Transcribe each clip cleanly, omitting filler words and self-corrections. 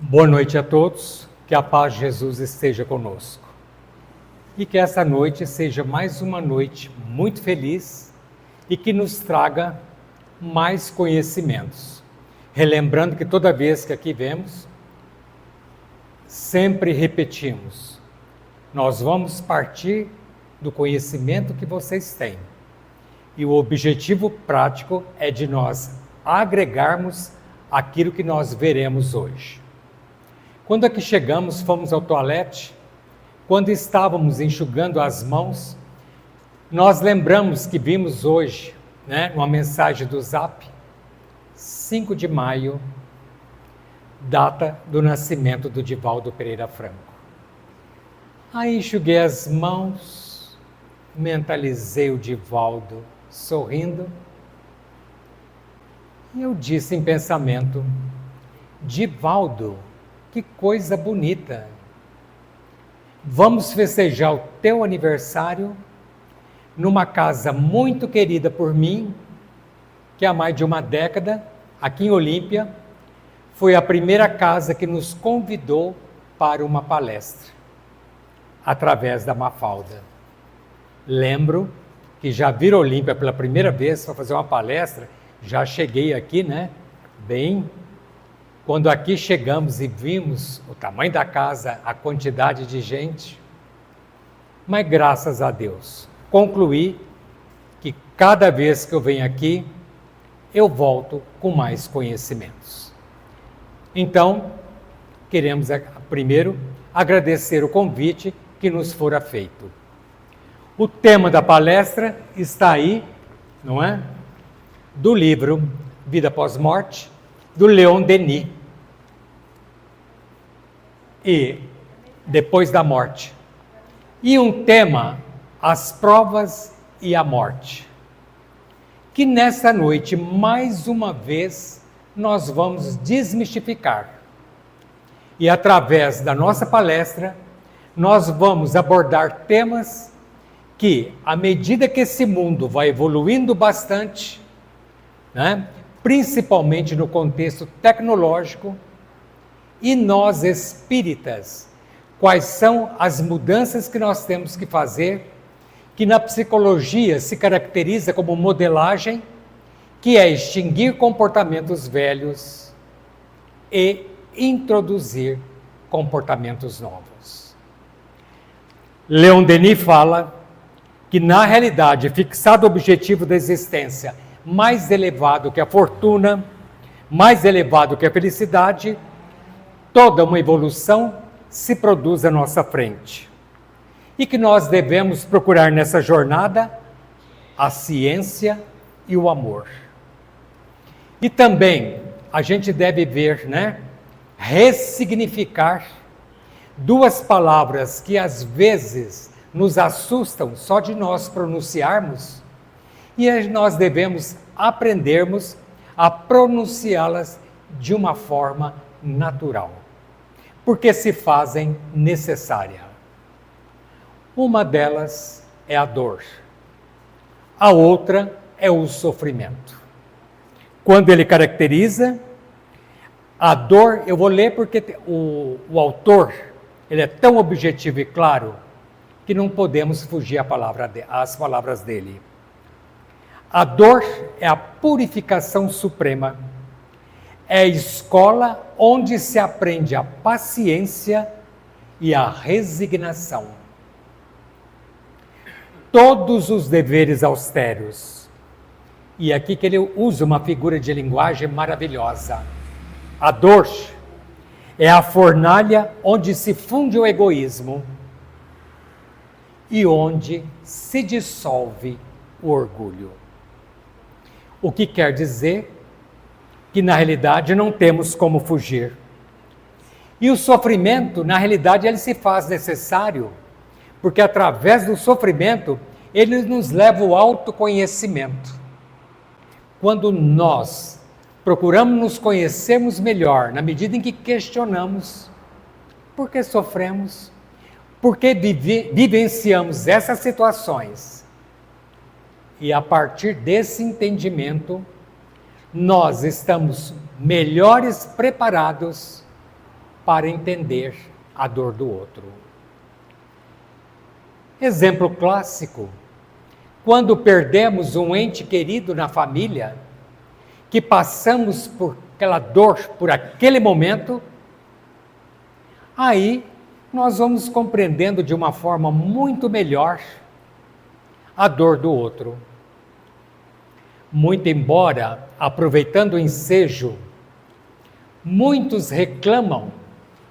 Boa noite a todos, que a paz de Jesus esteja conosco. E que essa noite seja mais uma noite muito feliz e que nos traga mais conhecimentos. Relembrando que toda vez que aqui vemos, sempre repetimos, nós vamos partir do conhecimento que vocês têm. E o objetivo prático é de nós agregarmos aquilo que nós veremos hoje. Quando aqui chegamos, fomos ao toalete, quando estávamos enxugando as mãos, nós lembramos que vimos hoje, uma mensagem do Zap, 5 de maio, data do nascimento do Divaldo Pereira Franco. Aí enxuguei as mãos, mentalizei o Divaldo sorrindo, e eu disse em pensamento, Divaldo, que coisa bonita! Vamos festejar o teu aniversário numa casa muito querida por mim, que há mais de uma década, aqui em Olímpia, foi a primeira casa que nos convidou para uma palestra, através da Mafalda. Lembro que já vir Olímpia pela primeira vez para fazer uma palestra, já cheguei aqui, bem... Quando aqui chegamos e vimos o tamanho da casa, a quantidade de gente, mas graças a Deus, concluí que cada vez que eu venho aqui, eu volto com mais conhecimentos. Então, queremos primeiro agradecer o convite que nos fora feito. O tema da palestra está aí, não é? Do livro Vida Após Morte, do Leon Denis. E depois da morte. E um tema, as provas e a morte. Que nessa noite, mais uma vez, nós vamos desmistificar. E através da nossa palestra, nós vamos abordar temas que, à medida que esse mundo vai evoluindo bastante, principalmente no contexto tecnológico, e nós espíritas, quais são as mudanças que nós temos que fazer, que na psicologia se caracteriza como modelagem, que é extinguir comportamentos velhos e introduzir comportamentos novos. Leon Denis fala que na realidade, fixado o objetivo da existência mais elevado que a fortuna, mais elevado que a felicidade, toda uma evolução se produz à nossa frente. E que nós devemos procurar nessa jornada a ciência e o amor. E também a gente deve ver, ressignificar duas palavras que às vezes nos assustam só de nós pronunciarmos, e nós devemos aprendermos a pronunciá-las de uma forma natural, porque se fazem necessária. Uma delas é a dor, a outra é o sofrimento. Quando ele caracteriza a dor, eu vou ler porque o autor ele é tão objetivo e claro que não podemos fugir às palavras dele. A dor é a purificação suprema. É a escola onde se aprende a paciência e a resignação. Todos os deveres austeros. E aqui que ele usa uma figura de linguagem maravilhosa. A dor é a fornalha onde se funde o egoísmo e onde se dissolve o orgulho. O que quer dizer que na realidade não temos como fugir. E o sofrimento, na realidade, ele se faz necessário, porque através do sofrimento, ele nos leva ao autoconhecimento. Quando nós procuramos nos conhecermos melhor, na medida em que questionamos por que sofremos, por que vivenciamos essas situações, e a partir desse entendimento, nós estamos melhores preparados para entender a dor do outro. Exemplo clássico: quando perdemos um ente querido na família, que passamos por aquela dor, por aquele momento, aí nós vamos compreendendo de uma forma muito melhor a dor do outro. Muito embora, aproveitando o ensejo, muitos reclamam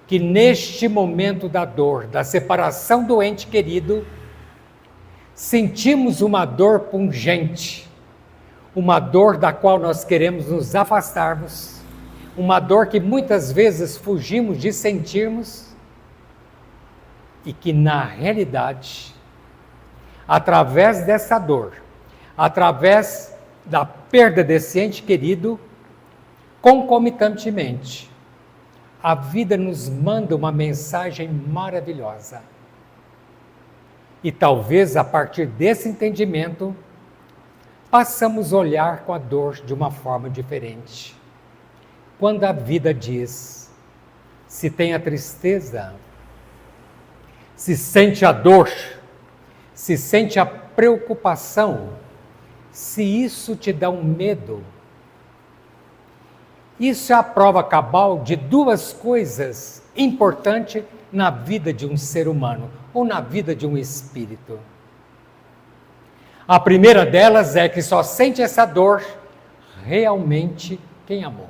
que neste momento da dor, da separação do ente querido, sentimos uma dor pungente, uma dor da qual nós queremos nos afastarmos, uma dor que muitas vezes fugimos de sentirmos e que na realidade, através dessa dor, através da perda desse ente querido, concomitantemente, a vida nos manda uma mensagem maravilhosa. E talvez a partir desse entendimento, passamos a olhar com a dor de uma forma diferente. Quando a vida diz, se tem a tristeza, se sente a dor, se sente a preocupação, se isso te dá um medo, isso é a prova cabal de duas coisas importantes na vida de um ser humano, ou na vida de um espírito. A primeira delas é que só sente essa dor realmente quem amou.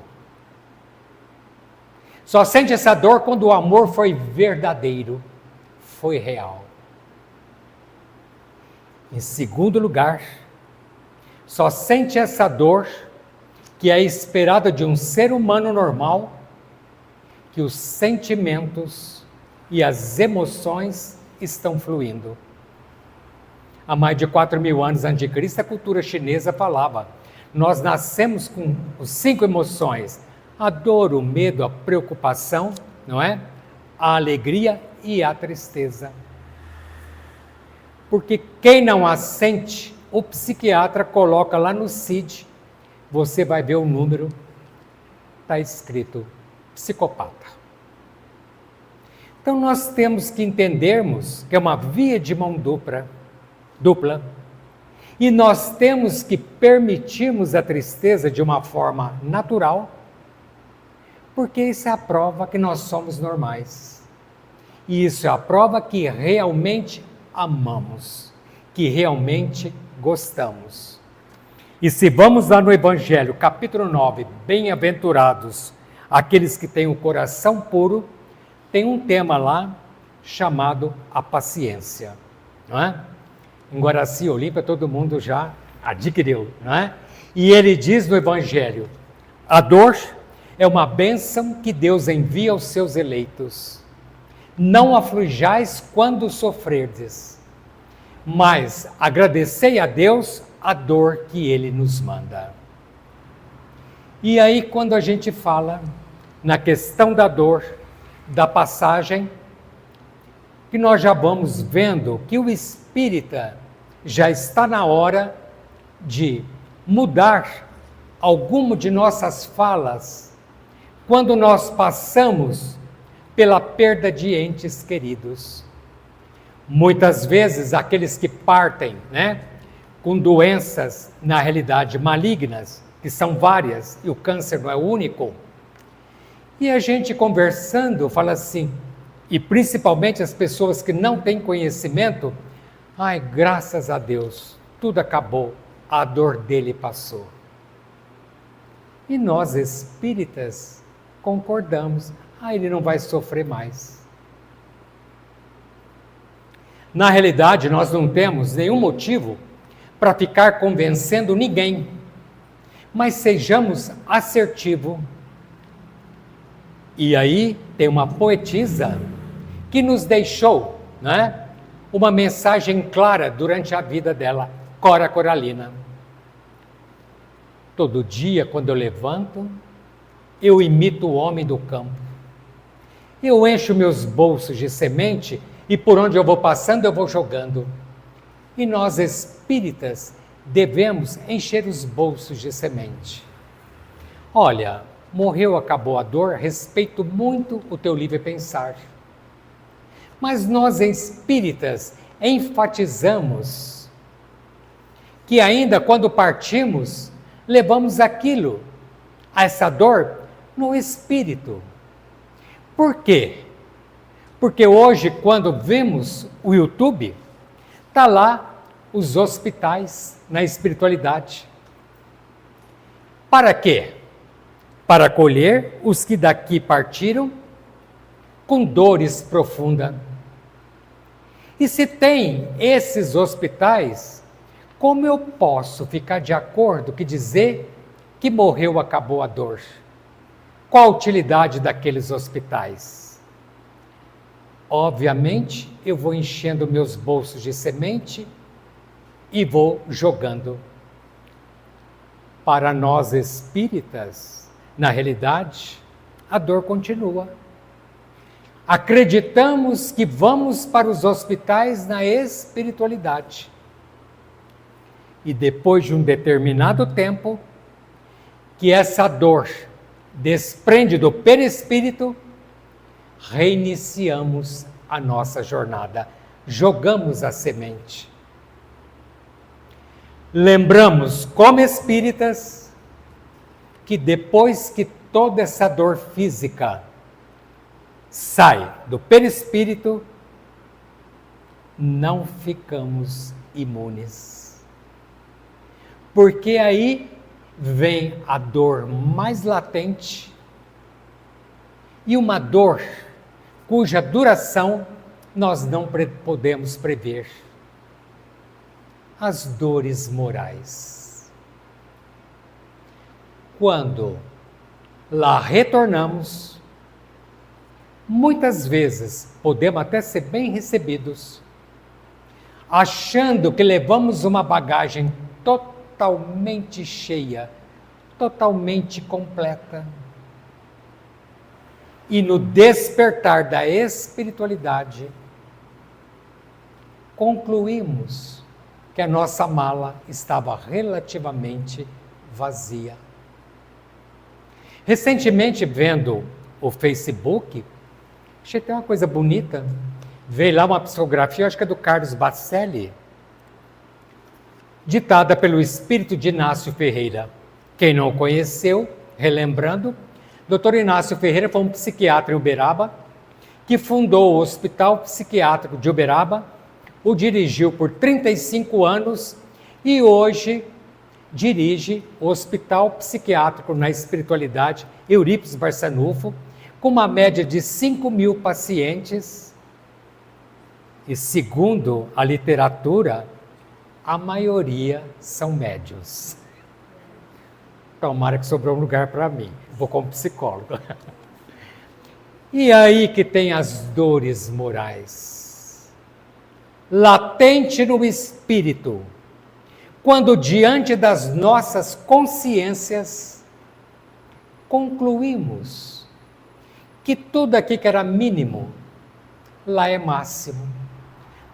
Só sente essa dor quando o amor foi verdadeiro, foi real. Em segundo lugar, só sente essa dor que é esperada de um ser humano normal, que os sentimentos e as emoções estão fluindo. Há mais de 4.000 anos antes de Cristo, a cultura chinesa falava: nós nascemos com os 5 emoções: a dor, o medo, a preocupação, não é? A alegria e a tristeza. Porque quem não a sente, o psiquiatra coloca lá no CID, você vai ver o número, está escrito psicopata. Então nós temos que entendermos que é uma via de mão dupla, e nós temos que permitirmos a tristeza de uma forma natural, porque isso é a prova que nós somos normais. E isso é a prova que realmente amamos, que realmente gostamos. E se vamos lá no Evangelho, capítulo 9, bem-aventurados aqueles que têm o coração puro, tem um tema lá chamado a paciência, não é? Em Guaraci, Olímpia, todo mundo já adquiriu, não é? E ele diz no Evangelho: a dor é uma bênção que Deus envia aos seus eleitos. Não aflijais quando sofrerdes, mas agradecei a Deus a dor que Ele nos manda. E aí, quando a gente fala na questão da dor, da passagem, que nós já vamos vendo que o espírita já está na hora de mudar alguma de nossas falas quando nós passamos pela perda de entes queridos. Muitas vezes aqueles que partem, com doenças na realidade malignas, que são várias, e o câncer não é único, e a gente conversando fala assim, e principalmente as pessoas que não têm conhecimento, ai, graças a Deus, tudo acabou, a dor dele passou. E nós espíritas concordamos, ele não vai sofrer mais. Na realidade, nós não temos nenhum motivo para ficar convencendo ninguém, mas sejamos assertivos. E aí tem uma poetisa que nos deixou, uma mensagem clara durante a vida dela, Cora Coralina. Todo dia, quando eu levanto, eu imito o homem do campo. Eu encho meus bolsos de semente e por onde eu vou passando, eu vou jogando. E nós espíritas devemos encher os bolsos de semente. Olha, morreu, acabou a dor, respeito muito o teu livre pensar. Mas nós, espíritas, enfatizamos que ainda quando partimos, levamos aquilo, essa dor, no espírito. Por quê? Porque hoje, quando vemos o YouTube, está lá os hospitais na espiritualidade. Para quê? Para acolher os que daqui partiram com dores profundas. E se tem esses hospitais, como eu posso ficar de acordo que dizer que morreu, acabou a dor? Qual a utilidade daqueles hospitais? Obviamente, eu vou enchendo meus bolsos de semente e vou jogando. Para nós espíritas, na realidade, a dor continua. Acreditamos que vamos para os hospitais na espiritualidade. E depois de um determinado tempo, que essa dor desprende do perispírito, reiniciamos a nossa jornada, jogamos a semente. Lembramos, como espíritas, que depois que toda essa dor física sai do perispírito, não ficamos imunes. Porque aí vem a dor mais latente e uma dor cuja duração nós não podemos prever. As dores morais. Quando lá retornamos, muitas vezes podemos até ser bem recebidos, achando que levamos uma bagagem totalmente cheia, totalmente completa. E no despertar da espiritualidade, concluímos que a nossa mala estava relativamente vazia. Recentemente, vendo o Facebook, achei até uma coisa bonita, veio lá uma psicografia, acho que é do Carlos Bacelli, ditada pelo espírito de Inácio Ferreira. Quem não o conheceu, relembrando, Dr. Inácio Ferreira foi um psiquiatra em Uberaba, que fundou o Hospital Psiquiátrico de Uberaba, o dirigiu por 35 anos e hoje dirige o Hospital Psiquiátrico na Espiritualidade Eurípides Barçanufo, com uma média de 5.000 pacientes. E segundo a literatura, a maioria são médiuns. Tomara que sobrou um lugar para mim, vou como psicólogo. E aí que tem as dores morais. Latente no espírito, quando diante das nossas consciências, concluímos que tudo aqui que era mínimo, lá é máximo.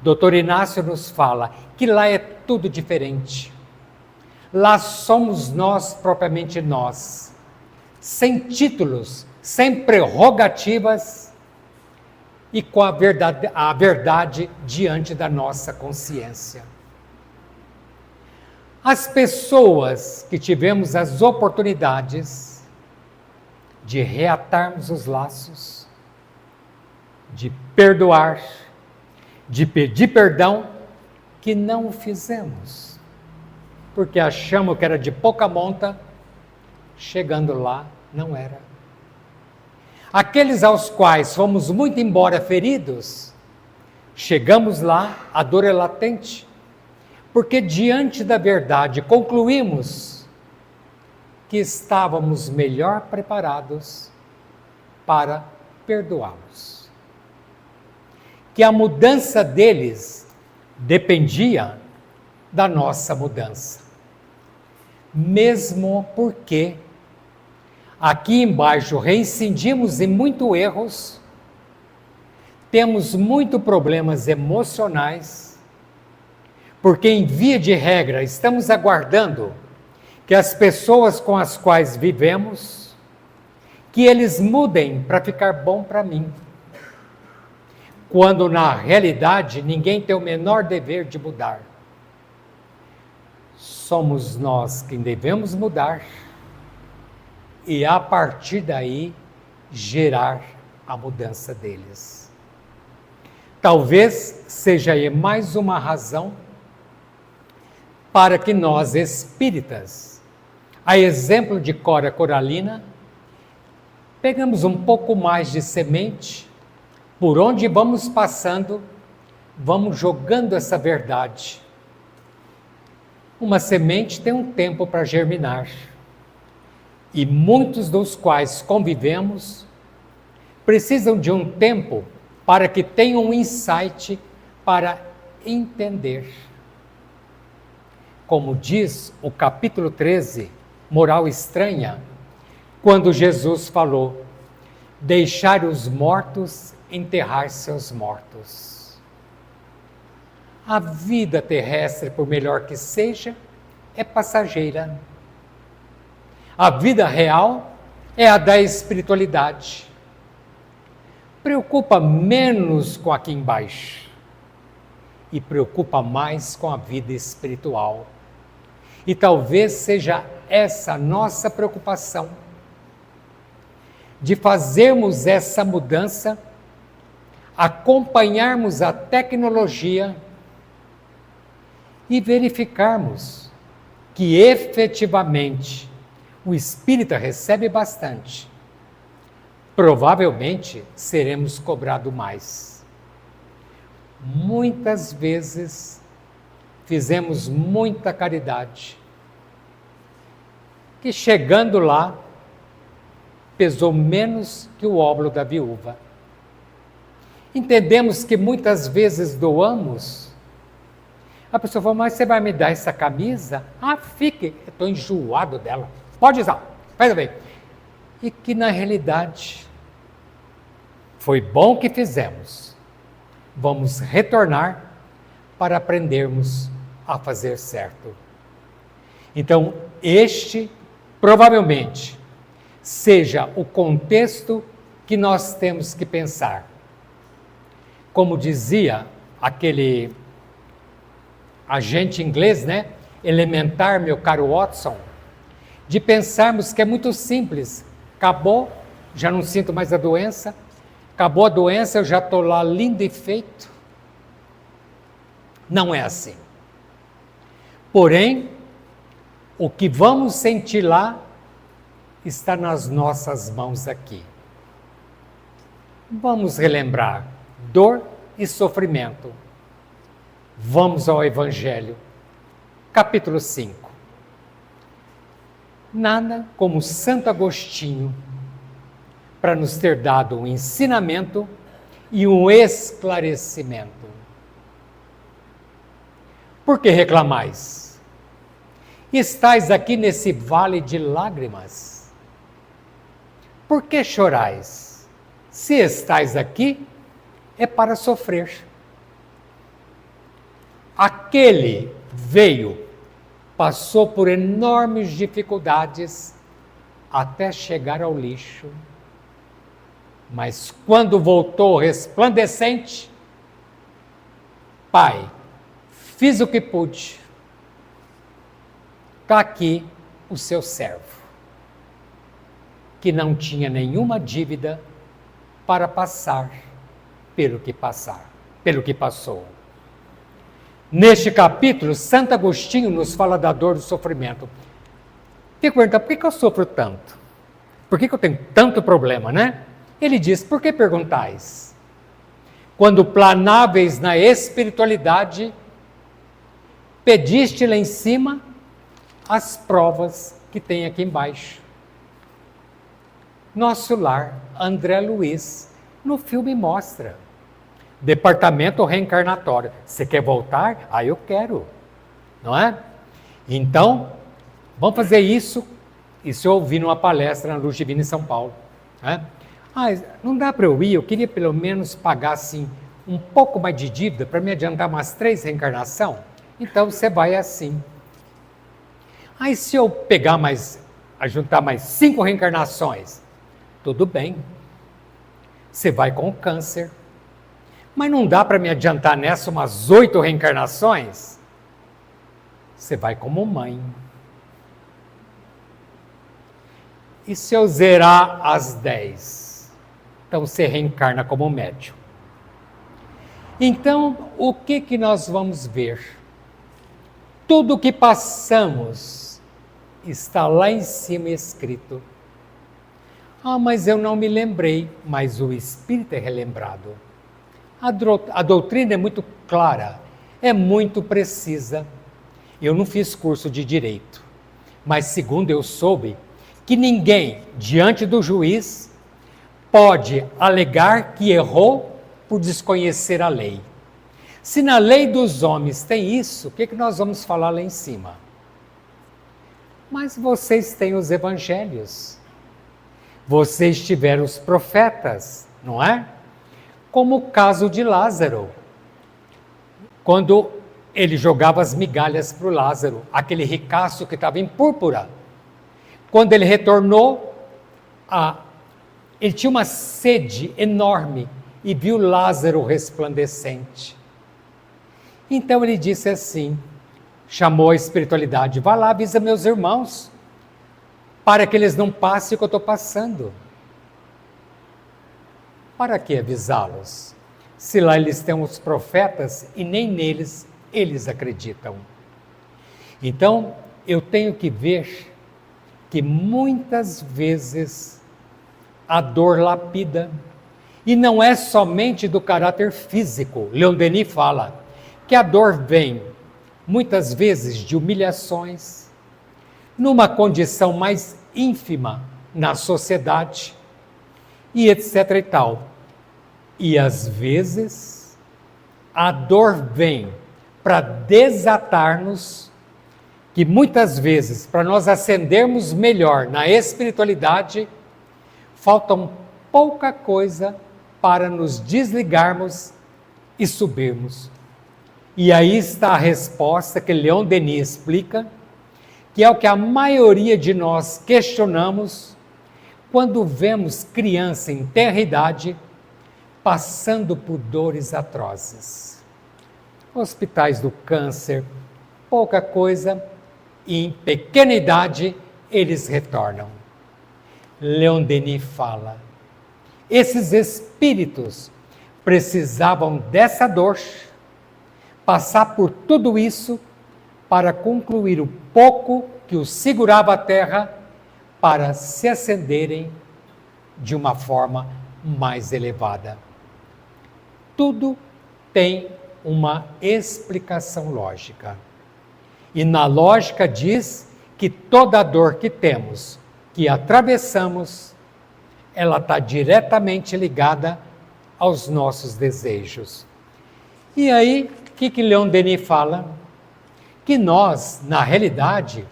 Dr. Inácio nos fala que lá é tudo diferente. Lá somos nós, propriamente nós, sem títulos, sem prerrogativas e com a verdade diante da nossa consciência. As pessoas que tivemos as oportunidades de reatarmos os laços, de perdoar, de pedir perdão, que não o fizemos, porque achamos que era de pouca monta, chegando lá, não era. Aqueles aos quais fomos muito embora feridos, chegamos lá, a dor é latente, porque diante da verdade concluímos que estávamos melhor preparados para perdoá-los. Que a mudança deles dependia da nossa mudança. Mesmo porque aqui embaixo reincidimos em muitos erros, temos muitos problemas emocionais, porque em via de regra estamos aguardando que as pessoas com as quais vivemos que eles mudem para ficar bom para mim. Quando na realidade ninguém tem o menor dever de mudar. Somos nós quem devemos mudar e a partir daí gerar a mudança deles. Talvez seja aí mais uma razão para que nós espíritas, a exemplo de Cora Coralina, pegamos um pouco mais de semente, por onde vamos passando, vamos jogando essa verdade. Uma semente tem um tempo para germinar, e muitos dos quais convivemos precisam de um tempo para que tenham um insight para entender. Como diz o capítulo 13, Moral Estranha, quando Jesus falou: deixar os mortos enterrar seus mortos. A vida terrestre, por melhor que seja, é passageira. A vida real é a da espiritualidade. Preocupa menos com aqui embaixo e preocupa mais com a vida espiritual. E talvez seja essa nossa preocupação, de fazermos essa mudança, acompanharmos a tecnologia e verificarmos que efetivamente o espírita recebe bastante. Provavelmente seremos cobrados mais. Muitas vezes fizemos muita caridade, que chegando lá, pesou menos que o óbolo da viúva. Entendemos que muitas vezes doamos. A pessoa fala: mas você vai me dar essa camisa? Ah, fique, eu estou enjoado dela. Pode usar, faz bem. E que na realidade foi bom que fizemos. Vamos retornar para aprendermos a fazer certo. Então, este provavelmente seja o contexto que nós temos que pensar. Como dizia aquele agente inglês, né? Elementar, meu caro Watson, de pensarmos que é muito simples. Acabou, já não sinto mais a doença. Acabou a doença, eu já estou lá lindo e feito. Não é assim. Porém, o que vamos sentir lá está nas nossas mãos aqui. Vamos relembrar dor e sofrimento. Vamos ao Evangelho, capítulo 5. Nada como Santo Agostinho para nos ter dado um ensinamento e um esclarecimento. Por que reclamais? Estais aqui nesse vale de lágrimas. Por que chorais? Se estais aqui, é para sofrer. Aquele veio, passou por enormes dificuldades até chegar ao lixo. Mas quando voltou resplandecente, Pai, fiz o que pude. Está aqui o seu servo, que não tinha nenhuma dívida para passar pelo que passou. Neste capítulo, Santo Agostinho nos fala da dor do sofrimento. Fico perguntando, por que eu sofro tanto? Por que eu tenho tanto problema, né? Ele diz: por que perguntais? Quando planáveis na espiritualidade, pediste lá em cima as provas que tem aqui embaixo. Nosso lar, André Luiz, no filme mostra. Departamento reencarnatório. Você quer voltar? Ah, eu quero. Não é? Então, vamos fazer isso. Isso eu ouvi numa palestra na Luz Divina em São Paulo. Né? Ah, não dá para eu ir, eu queria pelo menos pagar assim, um pouco mais de dívida para me adiantar umas 3 reencarnações. Então você vai assim. Aí se eu pegar mais, juntar mais 5 reencarnações, Tudo bem, você vai com o câncer. Mas não dá para me adiantar nessa umas 8 reencarnações? Você vai como mãe. E se eu zerar as 10? Então você reencarna como médium. Então, o que nós vamos ver? Tudo o que passamos está lá em cima escrito. Ah, mas eu não me lembrei, mas o Espírito é relembrado. A doutrina é muito clara, é muito precisa. Eu não fiz curso de direito, mas segundo eu soube, que ninguém, diante do juiz, pode alegar que errou por desconhecer a lei. Se na lei dos homens tem isso, o que nós vamos falar lá em cima? Mas vocês têm os evangelhos, vocês tiveram os profetas, não é? Como o caso de Lázaro, quando ele jogava as migalhas para o Lázaro, aquele ricaço que estava em púrpura. Quando ele retornou, ele tinha uma sede enorme e viu Lázaro resplandecente. Então ele disse assim, chamou a espiritualidade, vá lá, avisa meus irmãos, para que eles não passem o que eu estou passando. Para que avisá-los? Se lá eles têm os profetas e nem neles eles acreditam. Então, eu tenho que ver que muitas vezes a dor lapida, e não é somente do caráter físico. Leon Denis fala que a dor vem muitas vezes de humilhações, numa condição mais ínfima na sociedade, e etc e tal. E às vezes a dor vem para desatar-nos, que muitas vezes, para nós ascendermos melhor na espiritualidade, faltam pouca coisa para nos desligarmos e subirmos. E aí está a resposta que Leon Denis explica, que é o que a maioria de nós questionamos quando vemos criança em tenra idade passando por dores atrozes. Hospitais do câncer, pouca coisa, e em pequena idade eles retornam. Leon Denis fala, esses espíritos precisavam dessa dor, passar por tudo isso para concluir o pouco que os segurava a terra para se ascenderem de uma forma mais elevada. Tudo tem uma explicação lógica. E na lógica diz que toda dor que temos, que atravessamos, ela está diretamente ligada aos nossos desejos. E aí, o que Leon Denis fala? Que nós, na realidade,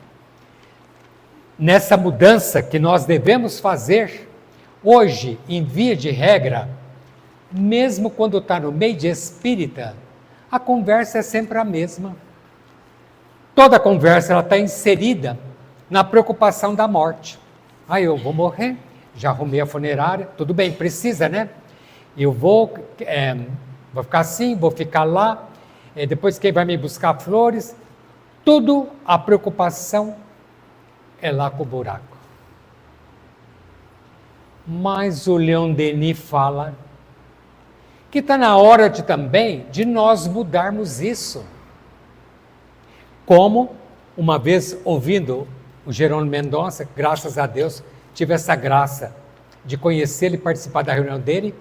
nessa mudança que nós devemos fazer, hoje, em via de regra, mesmo quando está no meio de espírita, a conversa é sempre a mesma. Toda a conversa ela está inserida na preocupação da morte. Eu vou morrer, já arrumei a funerária, tudo bem, precisa, né? Eu vou ficar assim, vou ficar lá, depois quem vai me buscar flores, tudo a preocupação é lá com o buraco. Mas o Leon Denis fala que está na hora também de nós mudarmos isso. Como, uma vez ouvindo o Jerônimo Mendonça, graças a Deus, tive essa graça de conhecê-lo e participar da reunião dele,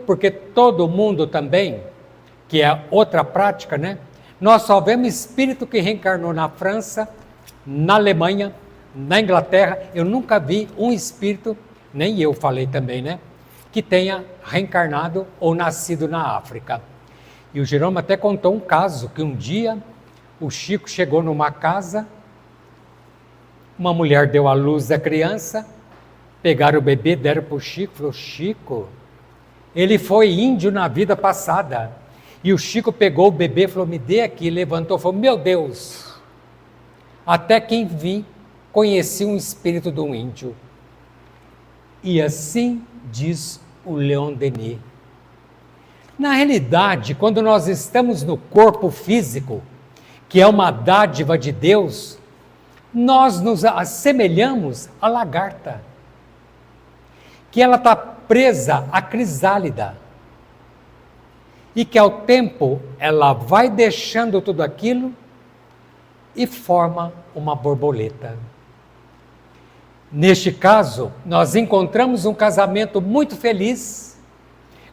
porque todo mundo também, que é outra prática, né? Nós só vemos espírito que reencarnou na França, na Alemanha, na Inglaterra. Eu nunca vi um espírito, nem eu falei também, né? Que tenha reencarnado ou nascido na África. E o Jerônimo até contou um caso, que um dia o Chico chegou numa casa, uma mulher deu à luz a criança, pegaram o bebê, deram para o Chico, falou, Chico, ele foi índio na vida passada. E o Chico pegou o bebê, falou, me dê aqui, levantou, falou, meu Deus, até quem vi, conheci um espírito de um índio. E assim diz o Leon Denis. Na realidade, quando nós estamos no corpo físico, que é uma dádiva de Deus, nós nos assemelhamos à lagarta, que ela está presa à crisálida, e que ao tempo ela vai deixando tudo aquilo e forma uma borboleta. Neste caso, nós encontramos um casamento muito feliz,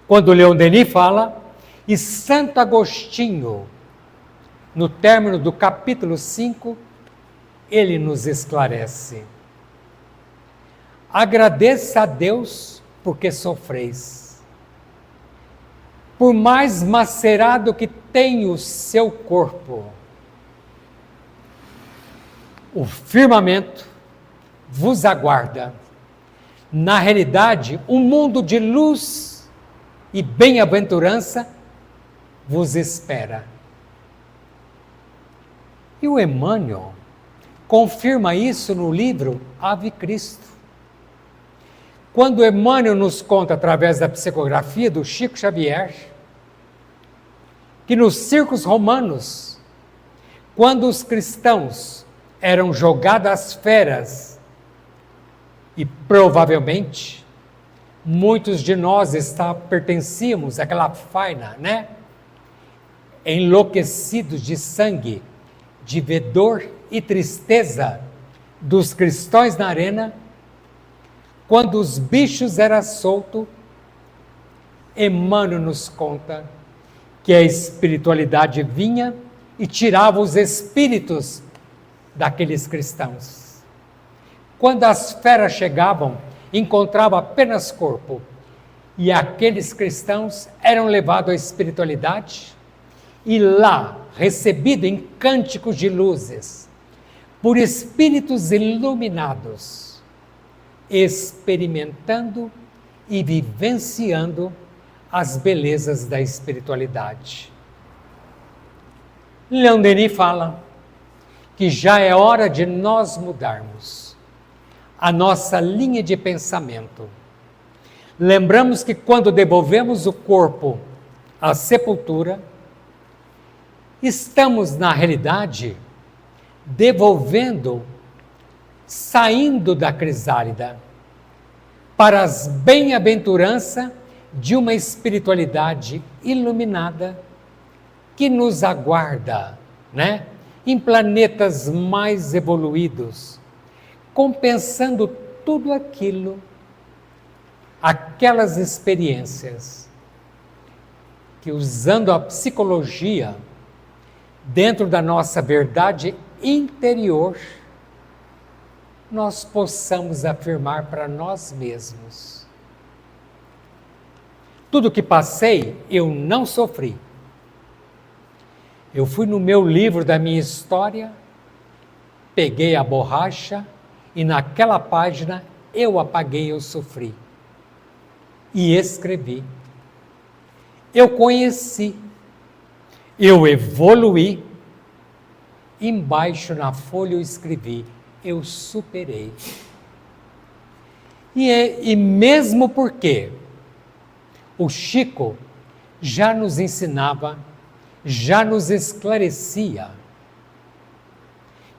quando Leon Denis fala, e Santo Agostinho, no término do capítulo 5, ele nos esclarece. Agradeça a Deus porque sofreis. Por mais macerado que tenha o seu corpo, o firmamento vos aguarda. Na realidade, um mundo de luz e bem-aventurança vos espera. E o Emmanuel confirma isso no livro Ave Cristo. Quando Emmanuel nos conta, através da psicografia do Chico Xavier, que nos circos romanos, quando os cristãos eram jogados às feras, e provavelmente muitos de nós pertencíamos àquela faina, né? Enlouquecidos de sangue, de vedor e tristeza dos cristãos na arena, quando os bichos eram soltos, Emmanuel nos conta que a espiritualidade vinha e tirava os espíritos daqueles cristãos. Quando as feras chegavam, encontravam apenas corpo, e aqueles cristãos eram levados à espiritualidade, e lá, recebido em cânticos de luzes, por espíritos iluminados, experimentando e vivenciando as belezas da espiritualidade. Leon Denis fala que já é hora de nós mudarmos a nossa linha de pensamento. Lembramos que quando devolvemos o corpo à sepultura, estamos, na realidade, devolvendo, saindo da crisálida, para as bem-aventuranças de uma espiritualidade iluminada que nos aguarda, né? Em planetas mais evoluídos, compensando tudo aquilo, aquelas experiências que, usando a psicologia, dentro da nossa verdade interior, nós possamos afirmar para nós mesmos: tudo que passei, eu não sofri. Eu fui no meu livro da minha história, peguei a borracha e naquela página eu apaguei, eu sofri. E escrevi. Eu conheci, eu evoluí. Embaixo na folha eu escrevi: eu superei. E mesmo porque o Chico já nos ensinava, já nos esclarecia,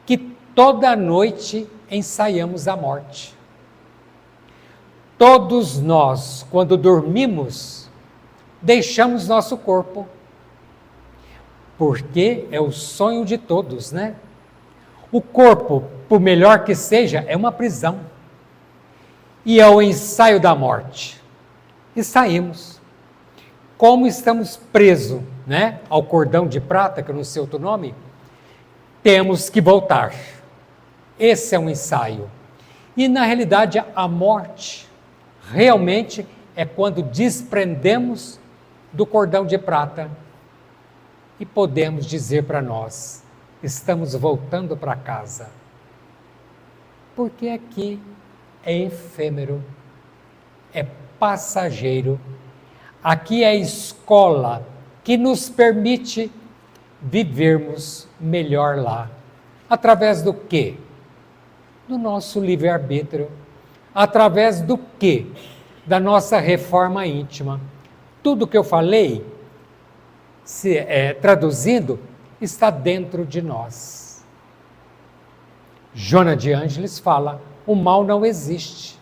que toda noite ensaiamos a morte. Todos nós, quando dormimos, deixamos nosso corpo, porque é o sonho de todos, né? O corpo, por melhor que seja, é uma prisão. E é o ensaio da morte. E saímos. Como estamos presos, né, ao cordão de prata, que eu não sei outro nome, temos que voltar. Esse é um ensaio. E na realidade a morte realmente é quando desprendemos do cordão de prata e podemos dizer para nós: estamos voltando para casa. Porque aqui é efêmero, é passageiro. Aqui é a escola que nos permite vivermos melhor lá. Através do quê? Do nosso livre-arbítrio, Através do quê? Da nossa reforma íntima. Tudo que eu falei, traduzindo, está dentro de nós. Joana de Ângeles fala, o mal não existe.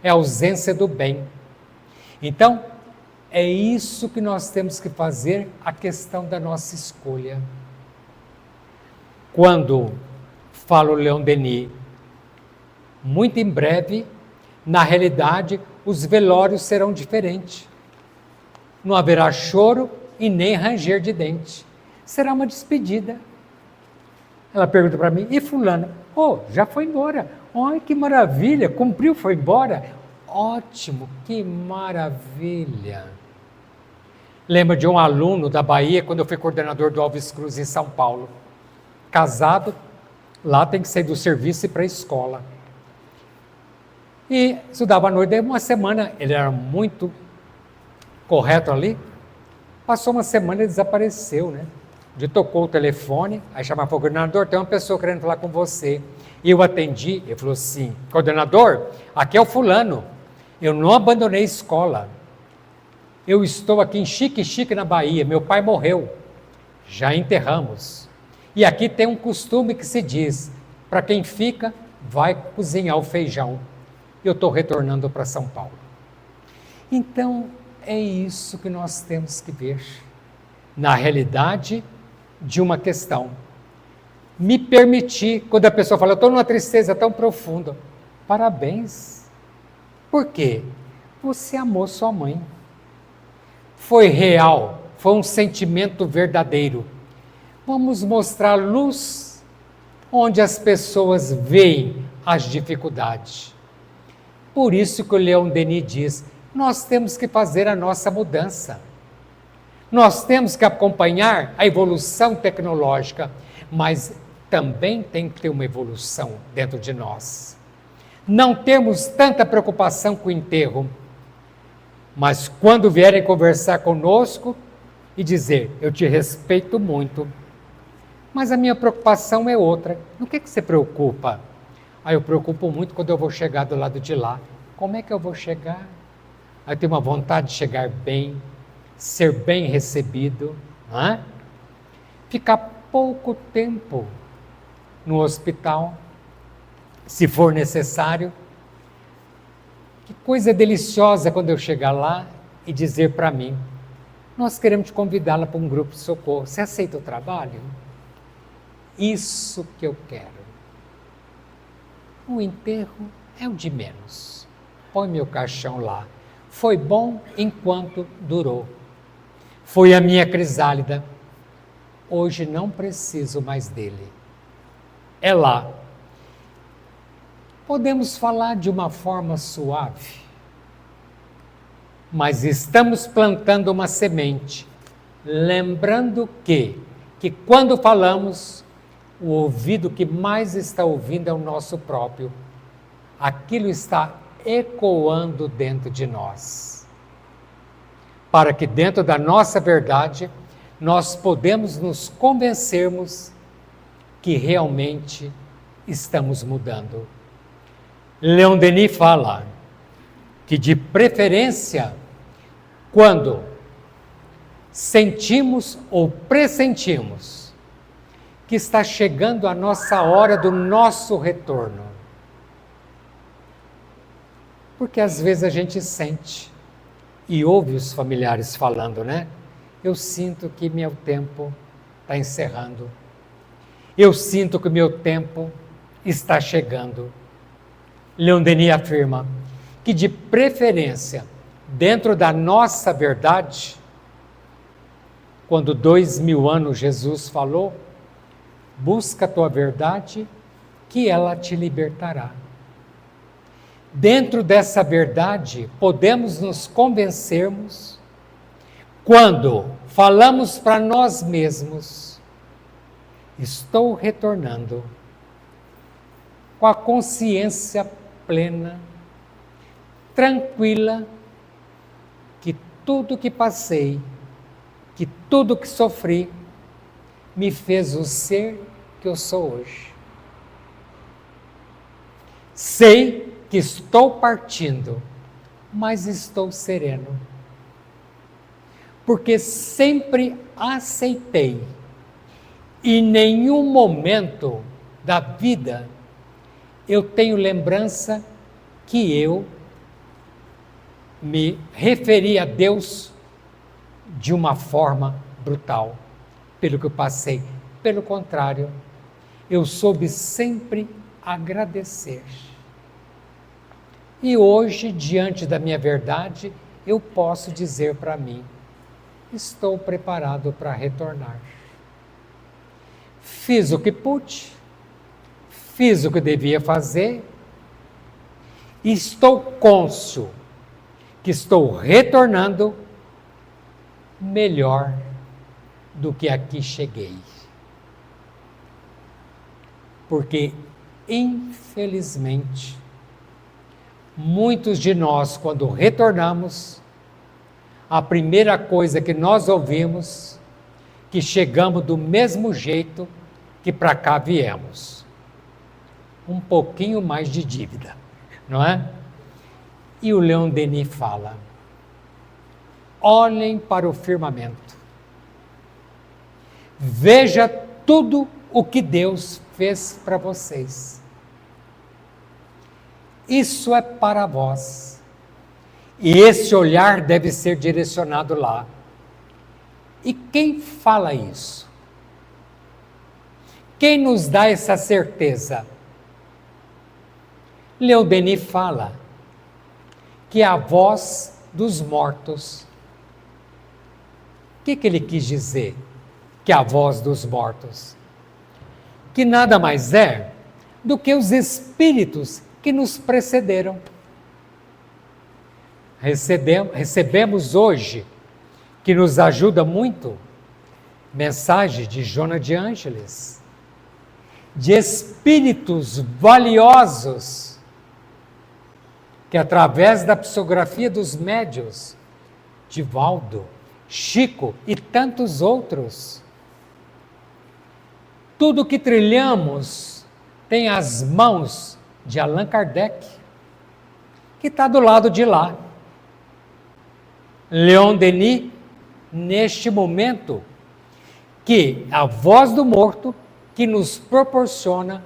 É a ausência do bem. Então, é isso que nós temos que fazer, a questão da nossa escolha. Quando fala o Leon Denis, muito em breve, na realidade, os velórios serão diferentes. Não haverá choro e nem ranger de dente. Será uma despedida. Ela pergunta para mim, e fulano? Oh, já foi embora. Olha que maravilha, cumpriu, foi embora. Ótimo, que maravilha. Lembro de um aluno da Bahia, quando eu fui coordenador do Alves Cruz em São Paulo. Casado, lá tem que sair do serviço e ir para a escola. E estudava à noite, daí uma semana, ele era muito correto ali, passou uma semana e desapareceu, né? Ele tocou o telefone, aí chamava o coordenador, tem uma pessoa querendo falar com você. E eu atendi, ele falou assim, coordenador, aqui é o fulano, eu não abandonei a escola, eu estou aqui em Xique-Xique, na Bahia, meu pai morreu, já enterramos. E aqui tem um costume que se diz, para quem fica, vai cozinhar o feijão. Eu estou retornando para São Paulo. Então, é isso que nós temos que ver, na realidade de uma questão. Me permitir, quando a pessoa fala, eu estou numa tristeza tão profunda, parabéns. Por quê? Você amou sua mãe. Foi real, foi um sentimento verdadeiro. Vamos mostrar luz onde as pessoas veem as dificuldades. Por isso que o Leon Denis diz, nós temos que fazer a nossa mudança. Nós temos que acompanhar a evolução tecnológica, mas também tem que ter uma evolução dentro de nós. Não temos tanta preocupação com o enterro, mas quando vierem conversar conosco e dizer, eu te respeito muito, mas a minha preocupação é outra. No que você preocupa? Eu preocupo muito quando eu vou chegar do lado de lá. Como é que eu vou chegar? Eu tenho uma vontade de chegar bem, ser bem recebido, não é? Ficar pouco tempo no hospital, se for necessário. Que coisa deliciosa quando eu chegar lá e dizer para mim, nós queremos te convidá-la para um grupo de socorro. Você aceita o trabalho? Isso que eu quero. O enterro é o de menos. Põe meu caixão lá. Foi bom enquanto durou. Foi a minha crisálida. Hoje não preciso mais dele. É lá. Podemos falar de uma forma suave, mas estamos plantando uma semente, lembrando que quando falamos, o ouvido que mais está ouvindo é o nosso próprio. Aquilo está ecoando dentro de nós. Para que dentro da nossa verdade, nós podemos nos convencermos que realmente estamos mudando. Leon Denis fala que de preferência, quando sentimos ou pressentimos que está chegando a nossa hora do nosso retorno. Porque às vezes a gente sente e ouve os familiares falando, né? Eu sinto que meu tempo está encerrando. Eu sinto que meu tempo está chegando. Leon Denis afirma que de preferência, dentro da nossa verdade, quando 2000 anos Jesus falou, busca a tua verdade, que ela te libertará. Dentro dessa verdade, podemos nos convencermos quando falamos para nós mesmos, estou retornando com a consciência plena, tranquila, que tudo que passei, que tudo que sofri, me fez o ser que eu sou hoje. Sei que estou partindo, mas estou sereno. Porque sempre aceitei, e em nenhum momento da vida eu tenho lembrança que eu me referi a Deus de uma forma brutal, pelo que eu passei. Pelo contrário, eu soube sempre agradecer. E hoje, diante da minha verdade, eu posso dizer para mim, estou preparado para retornar. Fiz o que pude, fiz o que devia fazer, e estou cônscio que estou retornando melhor do que aqui cheguei. Porque, infelizmente, muitos de nós, quando retornamos, a primeira coisa que nós ouvimos, que chegamos do mesmo jeito que para cá viemos. Um pouquinho mais de dívida, não é? E o Leon Denis fala, olhem para o firmamento, veja tudo o que Deus fez para vocês. Isso é para vós. E esse olhar deve ser direcionado lá. E quem fala isso? Quem nos dá essa certeza? Leon Denis fala que é a voz dos mortos. O que ele quis dizer? Que é a voz dos mortos. Que nada mais é do que os espíritos que nos precederam. Recebemos hoje, que nos ajuda muito, mensagem de Joana de Ângeles, de espíritos valiosos, que através da psicografia dos médiuns, Divaldo, Chico e tantos outros, tudo que trilhamos tem as mãos de Allan Kardec, que está do lado de lá. Leon Denis, neste momento, que a voz do morto que nos proporciona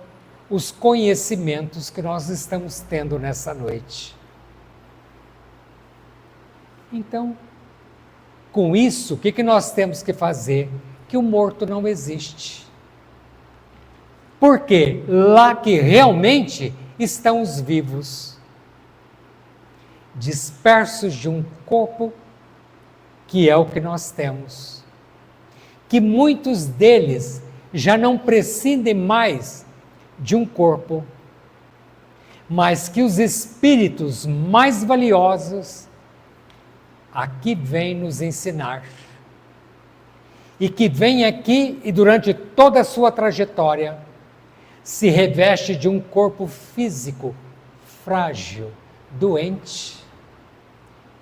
os conhecimentos que nós estamos tendo nessa noite. Então, com isso, o que nós temos que fazer? Que o morto não existe. Porque lá que realmente estão os vivos, dispersos de um corpo que é o que nós temos. Que muitos deles já não prescindem mais de um corpo, mas que os espíritos mais valiosos aqui vêm nos ensinar. E que vem aqui e durante toda a sua trajetória se reveste de um corpo físico frágil, doente,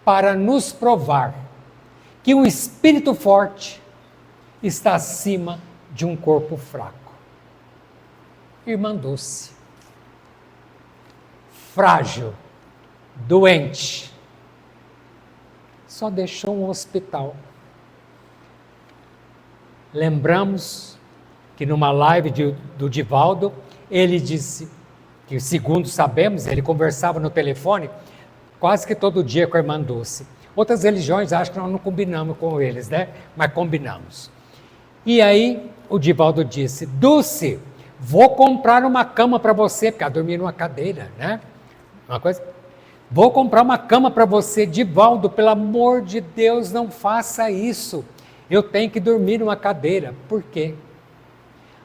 para nos provar que um espírito forte está acima de um corpo fraco. Irmã Dulce, frágil, doente, só deixou um hospital. Lembramos que numa live do Divaldo, ele disse que, segundo sabemos, ele conversava no telefone quase que todo dia com a irmã Dulce. Outras religiões acham que nós não combinamos com eles, né? Mas combinamos. E aí o Divaldo disse, Dulce, vou comprar uma cama para você, porque ela dormia numa cadeira, né? Uma coisa. Vou comprar uma cama para você, Divaldo, pelo amor de Deus, não faça isso. Eu tenho que dormir numa cadeira. Por quê?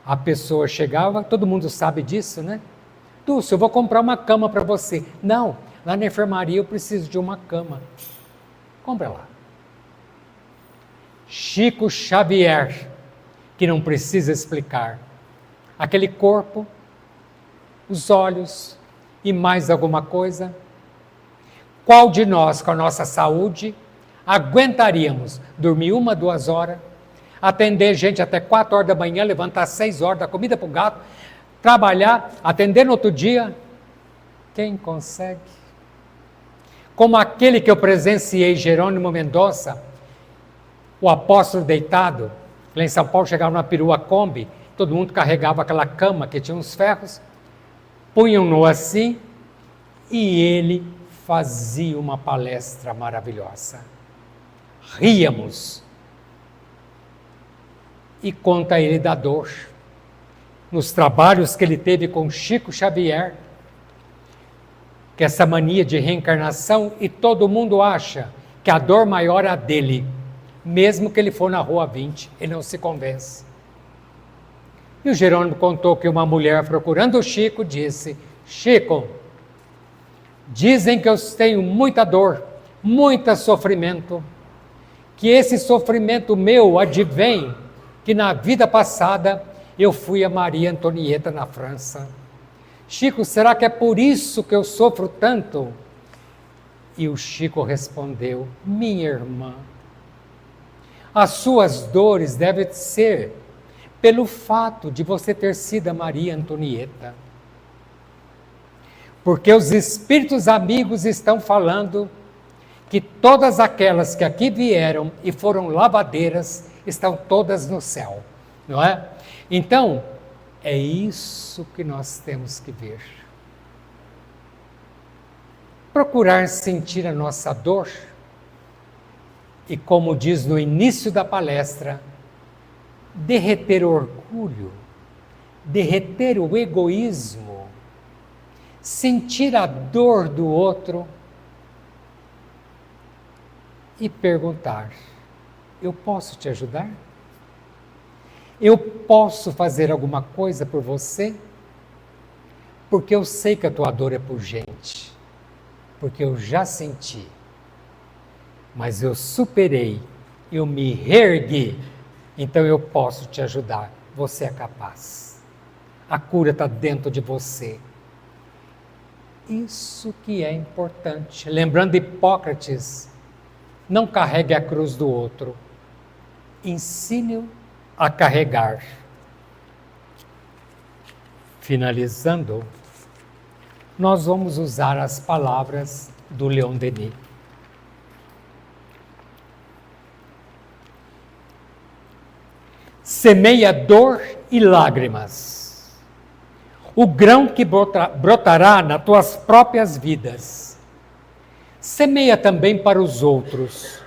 A pessoa chegava, todo mundo sabe disso, né? Dulce, eu vou comprar uma cama para você. Não, lá na enfermaria eu preciso de uma cama. Compra lá. Chico Xavier, que não precisa explicar. Aquele corpo, os olhos e mais alguma coisa. Qual de nós, com a nossa saúde, aguentaríamos dormir 1, 2 horas, atender gente até 4 horas da manhã, levantar às 6 horas, dar comida para o gato, trabalhar, atender no outro dia? Quem consegue? Como aquele que eu presenciei, Jerônimo Mendonça, o apóstolo deitado, lá em São Paulo chegava numa perua Kombi, todo mundo carregava aquela cama que tinha uns ferros, punham-no assim, e ele fazia uma palestra maravilhosa. Ríamos. E conta ele da dor. Nos trabalhos que ele teve com Chico Xavier, que essa mania de reencarnação, e todo mundo acha que a dor maior é a dele, mesmo que ele for na Rua 20, ele não se convence. E o Jerônimo contou que uma mulher procurando o Chico disse: Chico, dizem que eu tenho muita dor, muito sofrimento, que esse sofrimento meu advém que na vida passada eu fui a Maria Antonieta na França. Chico, será que é por isso que eu sofro tanto? E o Chico respondeu: minha irmã, as suas dores devem ser pelo fato de você ter sido a Maria Antonieta. Porque os espíritos amigos estão falando que todas aquelas que aqui vieram e foram lavadeiras estão todas no céu, não é? Então, é isso que nós temos que ver. Procurar sentir a nossa dor e, como diz no início da palestra, derreter o orgulho, derreter o egoísmo, sentir a dor do outro e perguntar: eu posso te ajudar? Eu posso fazer alguma coisa por você? Porque eu sei que a tua dor é por gente, porque eu já senti, mas eu superei, eu me reergui, então eu posso te ajudar, você é capaz. A cura está dentro de você. Isso que é importante. Lembrando Hipócrates, não carregue a cruz do outro, ensine-o a carregar. Finalizando, nós vamos usar as palavras do Leon Denis. Semeia dor e lágrimas, o grão que brotará nas tuas próprias vidas. Semeia também para os outros,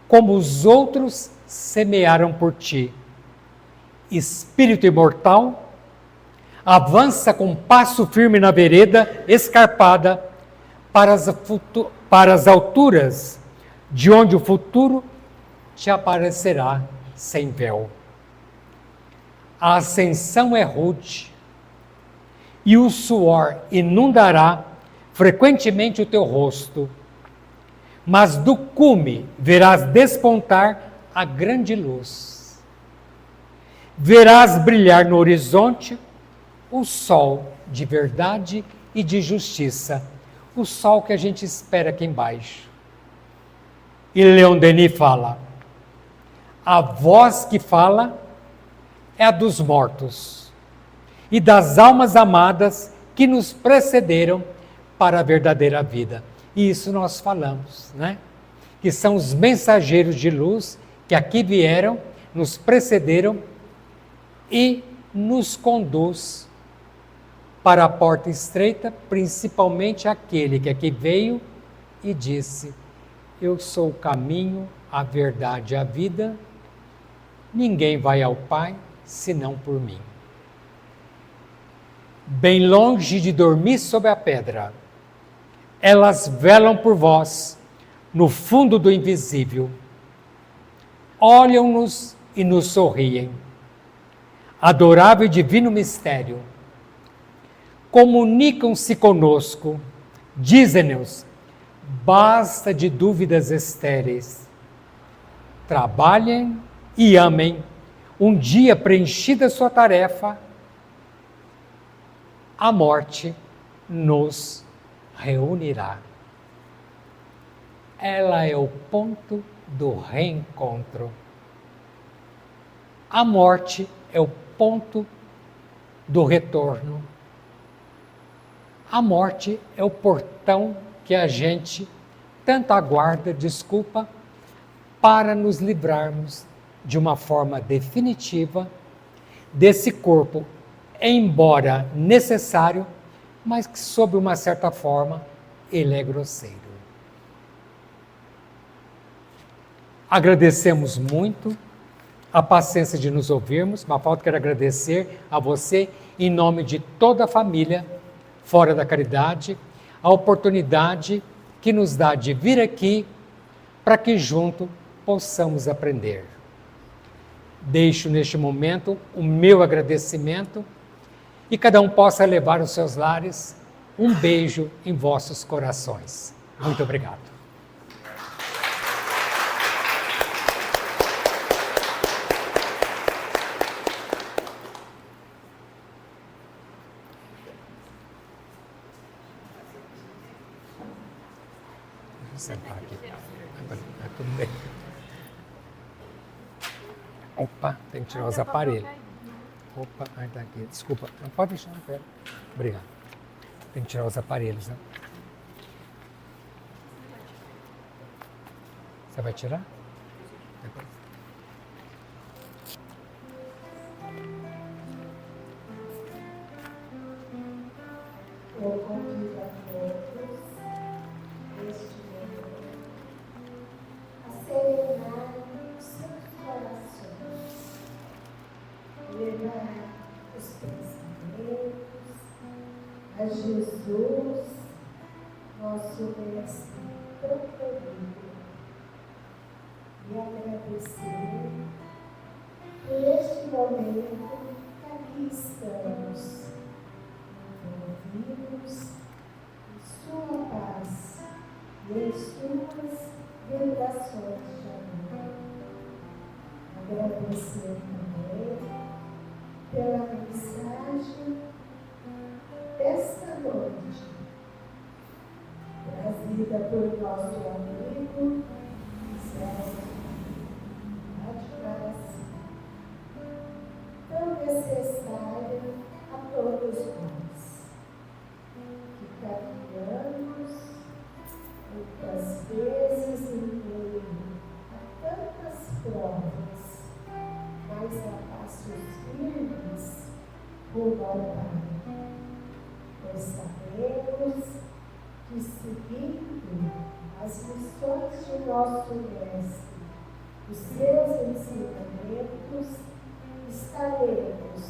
como os outros semearam por ti. Espírito imortal, avança com passo firme na vereda escarpada para as alturas, de onde o futuro te aparecerá sem véu. A ascensão é rude, e o suor inundará frequentemente o teu rosto, mas do cume verás despontar a grande luz. Verás brilhar no horizonte o sol de verdade e de justiça, o sol que a gente espera aqui embaixo. E Leon Denis fala: a voz que fala é a dos mortos e das almas amadas que nos precederam para a verdadeira vida. E isso nós falamos, né? Que são os mensageiros de luz que aqui vieram, nos precederam e nos conduz para a porta estreita, principalmente aquele que aqui veio e disse: eu sou o caminho, a verdade e a vida, ninguém vai ao Pai senão por mim. Bem longe de dormir sob a pedra, elas velam por vós no fundo do invisível. Olham-nos e nos sorriem. Adorável e divino mistério. Comunicam-se conosco, dizem-nos: basta de dúvidas estéreis. Trabalhem e amem. Um dia preenchida sua tarefa, a morte nos reunirá. Ela é o ponto do reencontro. A morte é o ponto do retorno. A morte é o portão que a gente tanto aguarda, para nos livrarmos de uma forma definitiva desse corpo, embora necessário, mas que, sob uma certa forma, ele é grosseiro. Agradecemos muito a paciência de nos ouvirmos. Mafalda, quero agradecer a você, em nome de toda a família Fora da Caridade, a oportunidade que nos dá de vir aqui para que junto possamos aprender. Deixo neste momento o meu agradecimento e cada um possa levar aos seus lares um beijo em vossos corações. Muito obrigado. Sentar aqui. Tudo bem. Opa, tem que tirar os aparelhos. Opa, tá aqui. Desculpa, não pode deixar, pera. Obrigado. Tem que tirar os aparelhos, né? Você vai tirar? Depois. Eu convido a todos, neste momento, a serenar os seus corações, levar os pensamentos a Jesus, nosso Mestre preferido, e agradecer por este momento que aqui estamos, envolvidos em sua paz e em suas vibrações de amor. Agradecer também pela mensagem desta noite, trazida por nosso amigo César de Maraci, tão necessária a todos nós, que caminhamos muitas vezes em meio a tantas provas, mas a passos firmes rumo ao Pai, pois sabemos que, seguindo as missões de nosso Mestre, os seus ensinamentos, estaremos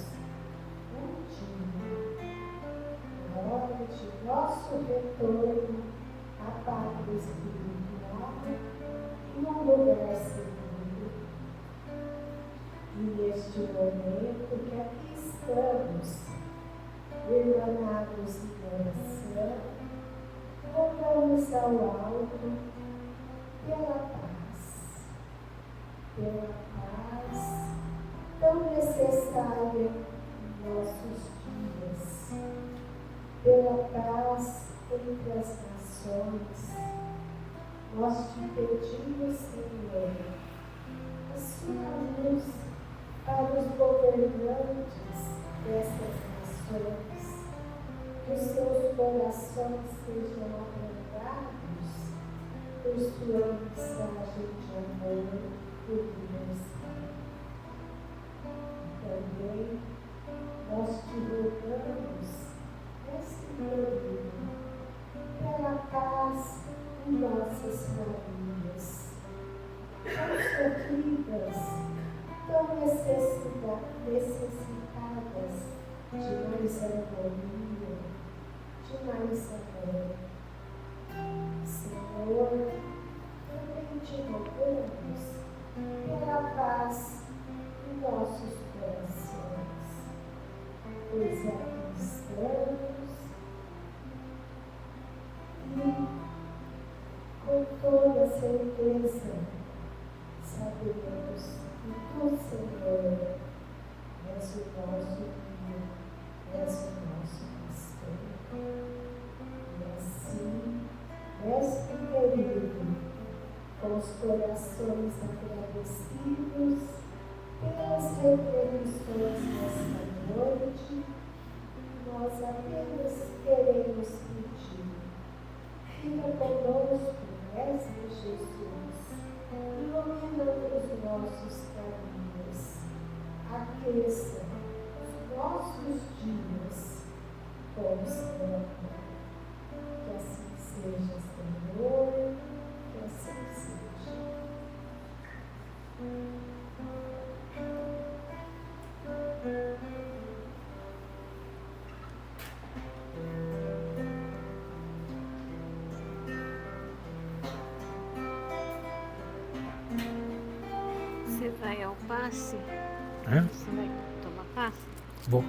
um dia, na hora de nosso retorno à pátria espiritual, num lugar seguro. E neste momento que aqui estamos, irmanados em oração, voltamos ao alto pela paz tão necessária em nossos dias, pela paz entre as nações. Nós te pedimos, Senhor, a sua luz para os governantes dessas nações, que os seus corações sejam abrandados por sua mensagem de amor universal. Também nós te rogamos nesse período pela paz em nossas famílias, tão sofridas, tão necessitadas de mais harmonia, de mais amor. Senhor, também te rogamos pela paz em nossos corações, pois aqui estamos e com toda certeza sabemos que tu, Senhor, és o nosso guia, és o nosso pastor. E assim, neste período, com os corações agradecidos pelas retribuições desta noite, nós apenas queremos conosco nessa Jesus, iluminando os nossos caminhos, aqueça os nossos dias com o seu amor. Que assim seja, Senhor, que assim seja. Você vai ao passe? Hã? Você vai tomar passe? Vou.